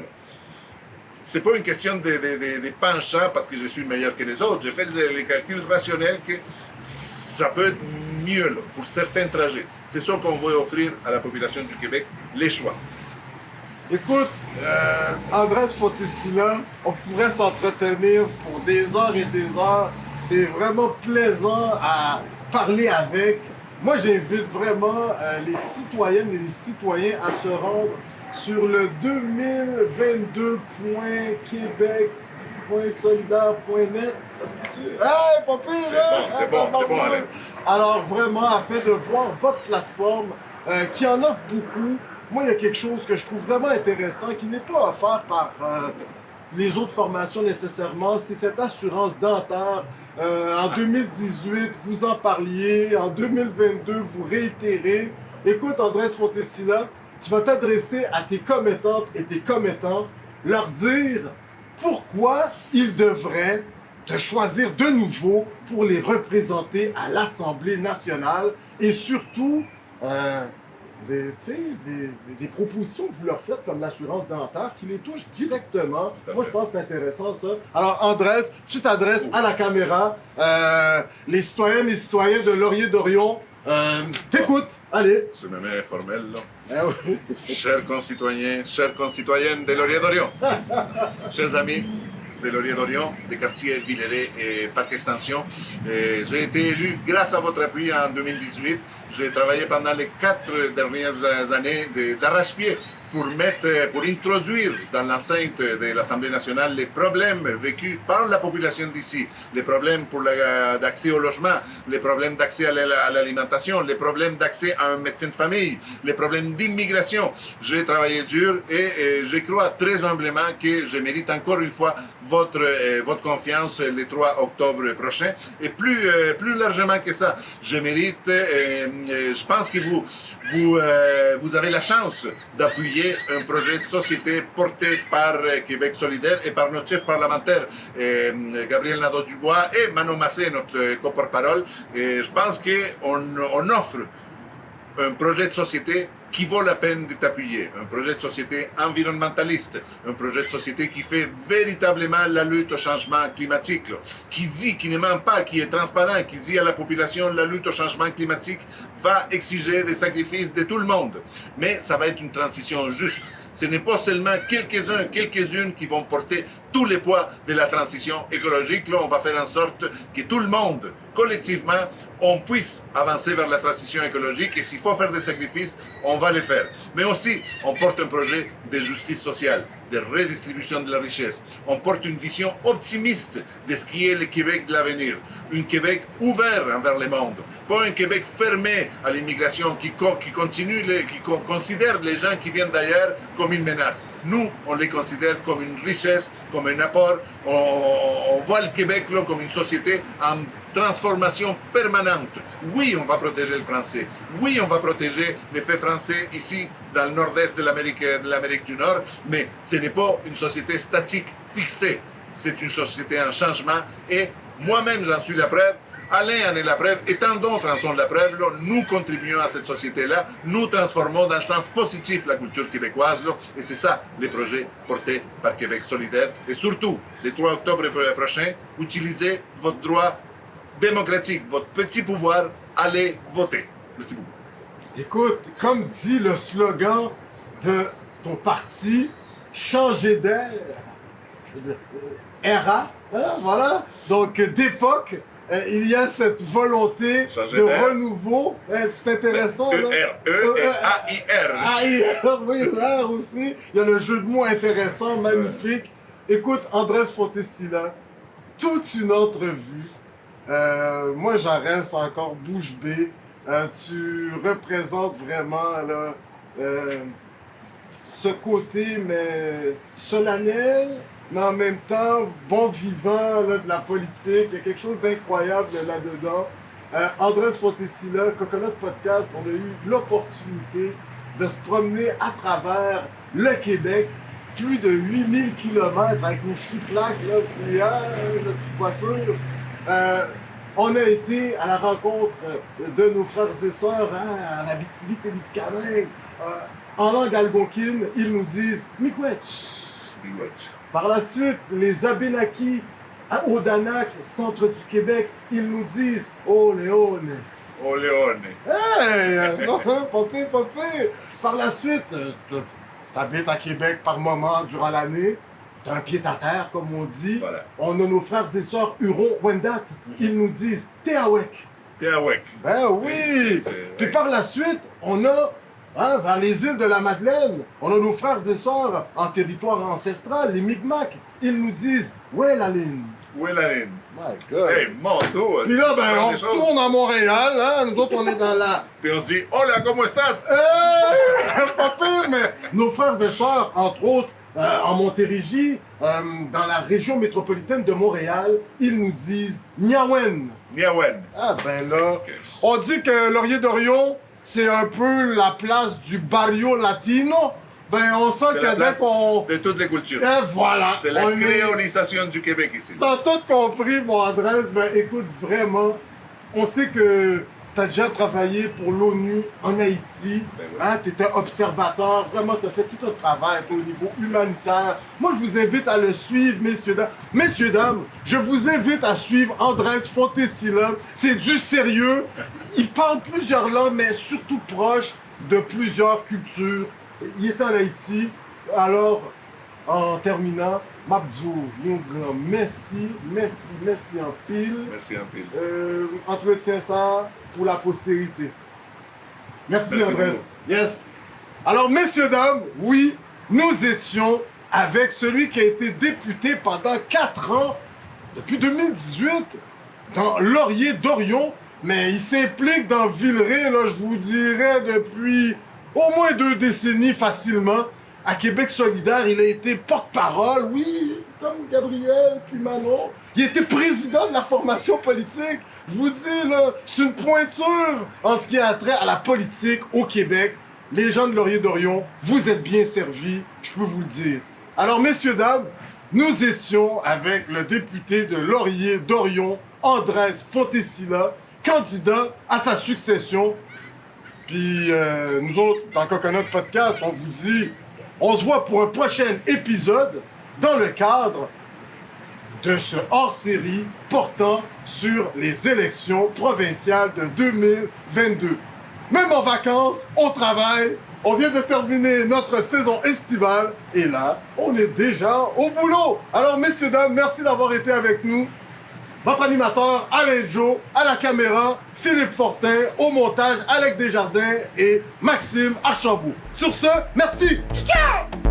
C'est pas une question de penchant parce que je suis meilleur que les autres. Je fais les calculs rationnels que ça peut être mieux là, pour certains trajets. C'est ça qu'on veut offrir à la population du Québec, les choix. Écoute, Andrés Fontecilla, on pourrait s'entretenir pour des heures et des heures. T'es vraiment plaisant à parler avec. Moi, j'invite vraiment les citoyennes et les citoyens à se rendre sur le 2022.québec.solidaire.net. Ça se peut-tu? Hey, pas pire, hein? C'est bon, Alain. Alors, vraiment, afin de voir votre plateforme qui en offre beaucoup. Moi, il y a quelque chose que je trouve vraiment intéressant qui n'est pas offert par les autres formations nécessairement. C'est cette assurance dentaire. En 2018, vous en parliez. En 2022, vous réitérez. Écoute, Andrés Fontecilla, tu vas t'adresser à tes commettantes et tes commettants, leur dire pourquoi ils devraient te choisir de nouveau pour les représenter à l'Assemblée nationale et surtout... des propositions que vous leur faites comme l'assurance dentaire qui les touchent directement. Moi, je pense que c'est intéressant, ça. Alors, Andrés, tu t'adresses à la caméra. Les citoyennes et citoyens de Laurier-Dorion, t'écoutes. Allez. Je me mets formel, là. Ah oui. Chers concitoyens, chères concitoyennes de Laurier-Dorion, chers amis de Laurier-Dorion, des quartiers Villeray et Parc Extension, j'ai été élu grâce à votre appui en 2018. J'ai travaillé pendant les 4 dernières années d'arrache-pied pour introduire dans l'enceinte de l'Assemblée nationale les problèmes vécus par la population d'ici, les problèmes d'accès au logement, les problèmes d'accès à l'alimentation, les problèmes d'accès à un médecin de famille, les problèmes d'immigration. J'ai travaillé dur et je crois très humblement que je mérite encore une fois votre confiance le 3 octobre prochain. Et plus largement que ça, je mérite, je pense que vous avez la chance d'appuyer un projet de société porté par Québec solidaire et par notre chef parlementaire, Gabriel Nadeau-Dubois, et Manon Massé, notre coporte-parole. Et je pense qu'on offre un projet de société qui vaut la peine de t'appuyer, un projet de société environnementaliste, un projet de société qui fait véritablement la lutte au changement climatique, qui ne ment pas, qui est transparent, qui dit à la population la lutte au changement climatique va exiger des sacrifices de tout le monde. Mais ça va être une transition juste. Ce n'est pas seulement quelques-uns, quelques-unes qui vont porter tous les poids de la transition écologique. Là, on va faire en sorte que tout le monde, collectivement, on puisse avancer vers la transition écologique. Et s'il faut faire des sacrifices, on va les faire. Mais aussi, on porte un projet de justice sociale, de redistribution de la richesse. On porte une vision optimiste de ce qui est le Québec de l'avenir. Un Québec ouvert envers le monde. Pas un Québec fermé à l'immigration qui considère les gens qui viennent d'ailleurs comme une menace. Nous, on les considère comme une richesse, comme un apport. On voit le Québec là, comme une société en transformation permanente. Oui, on va protéger le français. Oui, on va protéger les faits français ici, dans le nord-est de l'Amérique du Nord, mais ce n'est pas une société statique, fixée. C'est une société en changement et moi-même, j'en suis la preuve. Alain en est la preuve et tant d'autres en sont la preuve. Là, nous contribuons à cette société-là, nous transformons dans le sens positif la culture québécoise là, et c'est ça les projets portés par Québec solidaire. Et surtout, le 3 octobre prochain, utilisez votre droit démocratique, votre petit pouvoir, allez voter. Merci beaucoup. Écoute, comme dit le slogan de ton parti, changer d'air, era, hein, voilà, donc d'époque, il y a cette volonté de renouveau. C'est intéressant. E-R-E-A-I-R. A-I-R, oui, R aussi. Il y a le jeu de mots intéressant, magnifique. Écoute, Andrés Fontecilla, toute une entrevue. Moi, j'en reste encore bouche bée. Tu représentes vraiment là, ce côté mais solennel, mais en même temps bon vivant là, de la politique. Il y a quelque chose d'incroyable là-dedans. Andrés Fontecilla, Coconut Podcast, on a eu l'opportunité de se promener à travers le Québec, plus de 8000 km avec nos chouclacs, là, puis notre petite voiture. On a été à la rencontre de nos frères et sœurs hein, à Abitibi-Témiscamingue. En langue algonquine, ils nous disent Miigwech. Par la suite, les Abénakis à Odanak, centre du Québec, ils nous disent Oleone. Oleone. Hey, popé. Par la suite, t'habites à Québec par moment durant l'année. T'as un pied à terre, comme on dit. Voilà. On a nos frères et sœurs Huron-Wendat. Ils nous disent Téawek. Téawek. Ben oui. Puis par la suite, on a, hein, vers les îles de la Madeleine, on a nos frères et sœurs en territoire ancestral, les Mi'kmaq. Ils nous disent Wellalin. Wellalin. My God. Hey, manteau. Puis là, ben, on retourne à Montréal, hein. Nous autres, on est dans la... Puis on dit Hola, ¿cómo estás? Pas pire, mais nos frères et sœurs, entre autres, en Montérégie, dans la région métropolitaine de Montréal, ils nous disent Niawen. Niawen. Ah ben là, okay. On dit que Laurier-Dorion, c'est un peu la place du barrio latino. Ben on sent que dès qu'on... De toutes les cultures. Et voilà. C'est la créolisation du Québec ici. T'as tout compris, mon Andrés. Ben écoute, vraiment, on sait que t'as déjà travaillé pour l'ONU en Haïti, ben oui. Hein, t'étais observateur, vraiment t'as fait tout un travail au niveau humanitaire. Moi je vous invite à le suivre, messieurs, dames. Messieurs, dames, je vous invite à suivre Andrés Fontecilla. C'est du sérieux, il parle plusieurs langues, mais surtout proche. de plusieurs cultures. Il était en Haïti, alors en terminant, Mabdou, un grand merci en pile. Merci un peu. Entretien ça pour la postérité. Merci Merci Andrés. beaucoup. Yes. Alors, messieurs, dames, oui, nous étions avec celui qui a été député pendant 4 ans, depuis 2018, dans Laurier-Dorion, mais il s'implique dans Villeray, là, je vous dirais, depuis au moins 2 décennies facilement. À Québec solidaire, il a été porte-parole, oui, comme Gabriel, puis Manon. Il était président de la formation politique. Je vous dis, là, c'est une pointure en ce qui a trait à la politique au Québec. Les gens de Laurier-Dorion, vous êtes bien servis, je peux vous le dire. Alors, messieurs, dames, nous étions avec le député de Laurier-Dorion, Andrés Fontecilla, candidat à sa succession. Puis, nous autres, dans Coconut Podcast, on vous dit, on se voit pour un prochain épisode dans le cadre de ce hors-série portant sur les élections provinciales de 2022. Même en vacances, on travaille, on vient de terminer notre saison estivale et là, on est déjà au boulot. Alors, messieurs, dames, merci d'avoir été avec nous. Votre animateur, Alain Joe, à la caméra, Philippe Fortin, au montage, Alec Desjardins et Maxime Archambault. Sur ce, merci. Ciao!